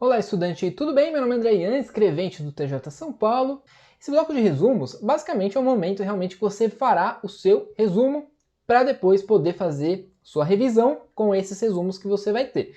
Olá, estudante, tudo bem? Meu nome é André, escrevente do TJ São Paulo. Esse bloco de resumos, basicamente, é o momento realmente que você fará o seu resumo para depois poder fazer sua revisão com esses resumos que você vai ter.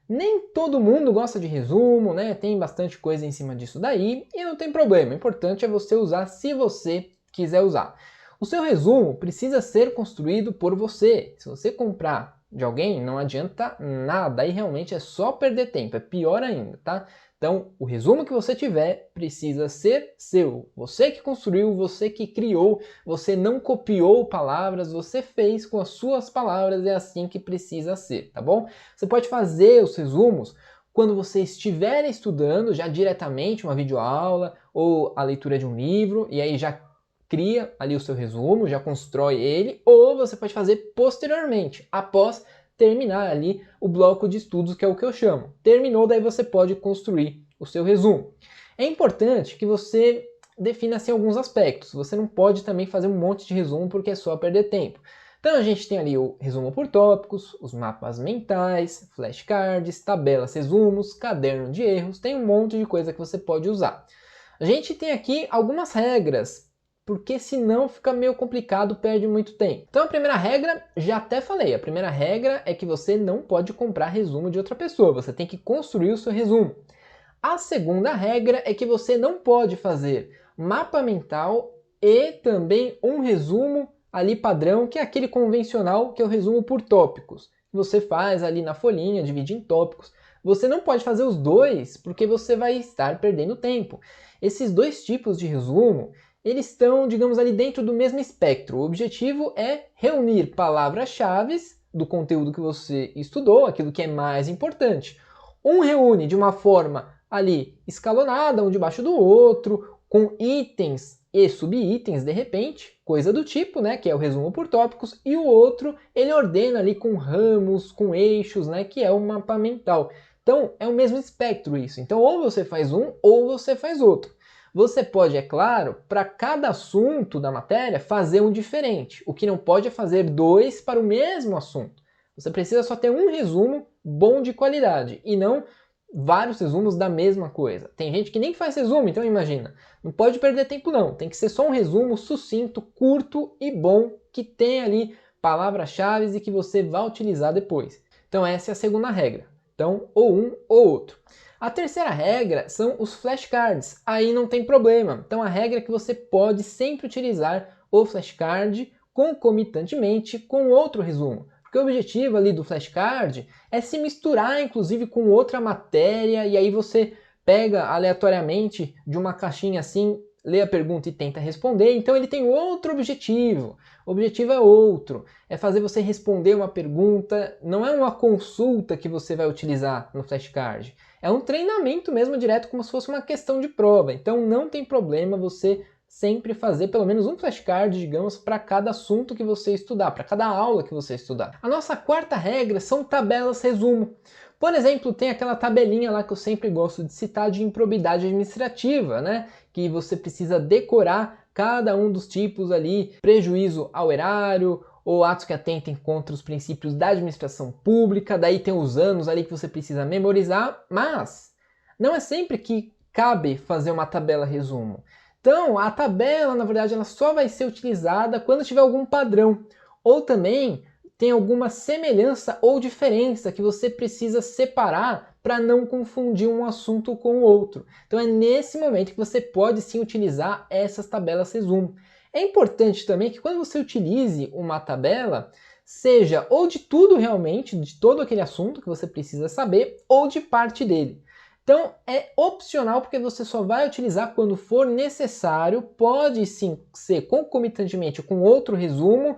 Nem todo mundo gosta de resumo, né? Tem bastante coisa em cima disso daí e não tem problema. O importante é você usar se você quiser usar. O seu resumo precisa ser construído por você. Se você comprar de alguém, não adianta nada. Aí realmente é só perder tempo, é pior ainda, tá? Então, o resumo que você tiver precisa ser seu. Você que construiu, você que criou, você não copiou palavras, você fez com as suas palavras, é assim que precisa ser, tá bom? Você pode fazer os resumos quando você estiver estudando já diretamente uma videoaula ou a leitura de um livro, e aí já cria ali o seu resumo, já constrói ele, ou você pode fazer posteriormente, após terminar ali o bloco de estudos, que é o que eu chamo. Terminou, daí você pode construir o seu resumo. É importante que você defina assim alguns aspectos. Você não pode também fazer um monte de resumo porque é só perder tempo. Então a gente tem ali o resumo por tópicos, os mapas mentais, flashcards, tabelas, resumos, caderno de erros, tem um monte de coisa que você pode usar. A gente tem aqui algumas regras, porque senão fica meio complicado, perde muito tempo. Então a primeira regra, já até falei, a primeira regra é que você não pode comprar resumo de outra pessoa, você tem que construir o seu resumo. A segunda regra é que você não pode fazer mapa mental e também um resumo ali padrão, que é aquele convencional, que é o resumo por tópicos. Você faz ali na folhinha, divide em tópicos. Você não pode fazer os dois, porque você vai estar perdendo tempo. Esses dois tipos de resumo, eles estão, digamos, ali dentro do mesmo espectro. O objetivo é reunir palavras-chave do conteúdo que você estudou, aquilo que é mais importante. Um reúne de uma forma ali escalonada, um debaixo do outro, com itens e subitens de repente, coisa do tipo, né, que é o resumo por tópicos, e o outro ele ordena ali com ramos, com eixos, né, que é o mapa mental. Então é o mesmo espectro isso. Então ou você faz um ou você faz outro. Você pode, é claro, para cada assunto da matéria fazer um diferente. O que não pode é fazer dois para o mesmo assunto. Você precisa só ter um resumo bom de qualidade e não vários resumos da mesma coisa. Tem gente que nem faz resumo, então imagina. Não pode perder tempo não, tem que ser só um resumo sucinto, curto e bom, que tem ali palavras-chave e que você vai utilizar depois. Então essa é a segunda regra. Então, ou um ou outro. A terceira regra são os flashcards. Aí não tem problema. Então a regra é que você pode sempre utilizar o flashcard concomitantemente com outro resumo. Porque o objetivo ali do flashcard é se misturar, inclusive, com outra matéria, e aí você pega aleatoriamente de uma caixinha assim, lê a pergunta e tenta responder. Então ele tem outro objetivo. O objetivo é outro. É fazer você responder uma pergunta. Não é uma consulta que você vai utilizar no flashcard. É um treinamento mesmo direto, como se fosse uma questão de prova. Então não tem problema você sempre fazer pelo menos um flashcard, digamos, para cada assunto que você estudar, para cada aula que você estudar. A nossa quarta regra são tabelas resumo. Por exemplo, tem aquela tabelinha lá que eu sempre gosto de citar de improbidade administrativa, né? Que você precisa decorar cada um dos tipos ali, prejuízo ao erário, ou atos que atentem contra os princípios da administração pública, daí tem os anos ali que você precisa memorizar, mas não é sempre que cabe fazer uma tabela resumo. Então, a tabela, na verdade, ela só vai ser utilizada quando tiver algum padrão, ou também tem alguma semelhança ou diferença que você precisa separar para não confundir um assunto com o outro. Então é nesse momento que você pode sim utilizar essas tabelas resumo. É importante também que quando você utilize uma tabela, seja ou de tudo realmente, de todo aquele assunto que você precisa saber, ou de parte dele. Então é opcional porque você só vai utilizar quando for necessário, pode sim ser concomitantemente com outro resumo,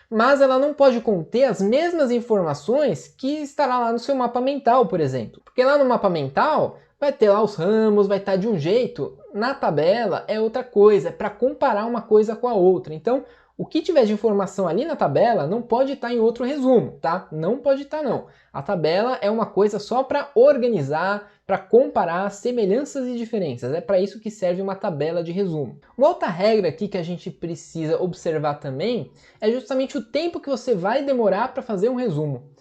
mas ela não pode conter as mesmas informações que estará lá no seu mapa mental, por exemplo. Porque lá no mapa mental vai ter lá os ramos, vai estar de um jeito, na tabela é outra coisa, é para comparar uma coisa com a outra. Então, o que tiver de informação ali na tabela não pode estar em outro resumo, tá? Não pode estar não. A tabela é uma coisa só para organizar, para comparar semelhanças e diferenças. É para isso que serve uma tabela de resumo. Uma outra regra aqui que a gente precisa observar também é justamente o tempo que você vai demorar para fazer um resumo.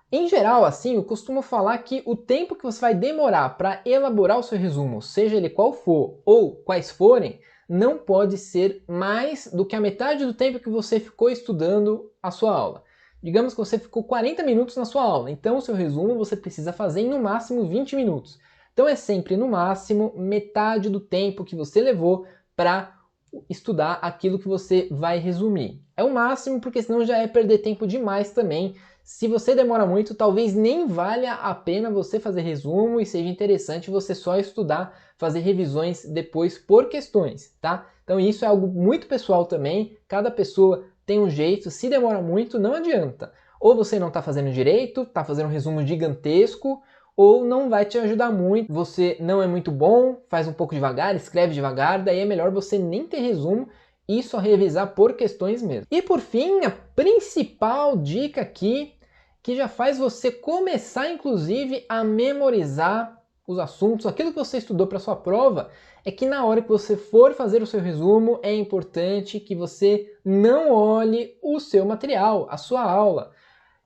Em geral, assim, eu costumo falar que o tempo que você vai demorar para elaborar o seu resumo, seja ele qual for ou quais forem, não pode ser mais do que a metade do tempo que você ficou estudando a sua aula. Digamos que você ficou 40 minutos na sua aula, então o seu resumo você precisa fazer em no máximo 20 minutos. Então é sempre no máximo metade do tempo que você levou para estudar aquilo que você vai resumir. É o máximo, porque senão já é perder tempo demais também. Se você demora muito, talvez nem valha a pena você fazer resumo e seja interessante você só estudar, fazer revisões depois por questões, tá? Então isso é algo muito pessoal também, cada pessoa tem um jeito, se demora muito, não adianta. Ou você não está fazendo direito, está fazendo um resumo gigantesco, ou não vai te ajudar muito, você não é muito bom, faz um pouco devagar, escreve devagar, daí é melhor você nem ter resumo e só revisar por questões mesmo. E por fim, a principal dica aqui, que já faz você começar inclusive a memorizar os assuntos, aquilo que você estudou para sua prova, é que na hora que você for fazer o seu resumo, é importante que você não olhe o seu material, a sua aula.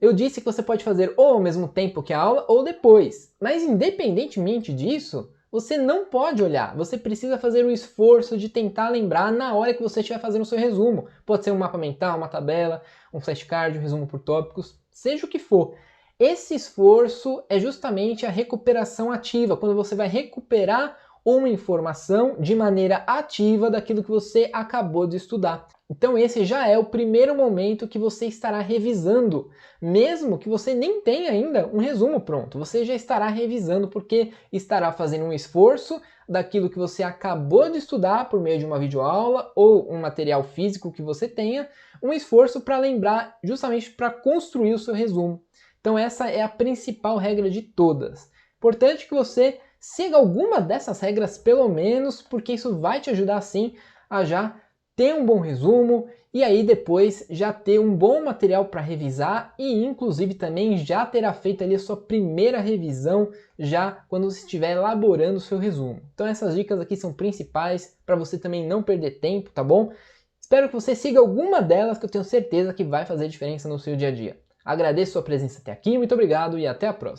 Eu disse que você pode fazer ou ao mesmo tempo que a aula ou depois, mas independentemente disso, você não pode olhar, você precisa fazer um esforço de tentar lembrar na hora que você estiver fazendo o seu resumo. Pode ser um mapa mental, uma tabela, um flashcard, um resumo por tópicos, seja o que for. Esse esforço é justamente a recuperação ativa, quando você vai recuperar uma informação de maneira ativa daquilo que você acabou de estudar. Então esse já é o primeiro momento que você estará revisando, mesmo que você nem tenha ainda um resumo pronto, você já estará revisando porque estará fazendo um esforço daquilo que você acabou de estudar por meio de uma videoaula ou um material físico que você tenha, um esforço para lembrar justamente para construir o seu resumo. Então essa é a principal regra de todas. Importante que você siga alguma dessas regras pelo menos, porque isso vai te ajudar sim a já ter um bom resumo e aí depois já ter um bom material para revisar e inclusive também já terá feito ali a sua primeira revisão já quando você estiver elaborando o seu resumo. Então essas dicas aqui são principais para você também não perder tempo, tá bom? Espero que você siga alguma delas que eu tenho certeza que vai fazer diferença no seu dia a dia. Agradeço a sua presença até aqui, muito obrigado e até a próxima.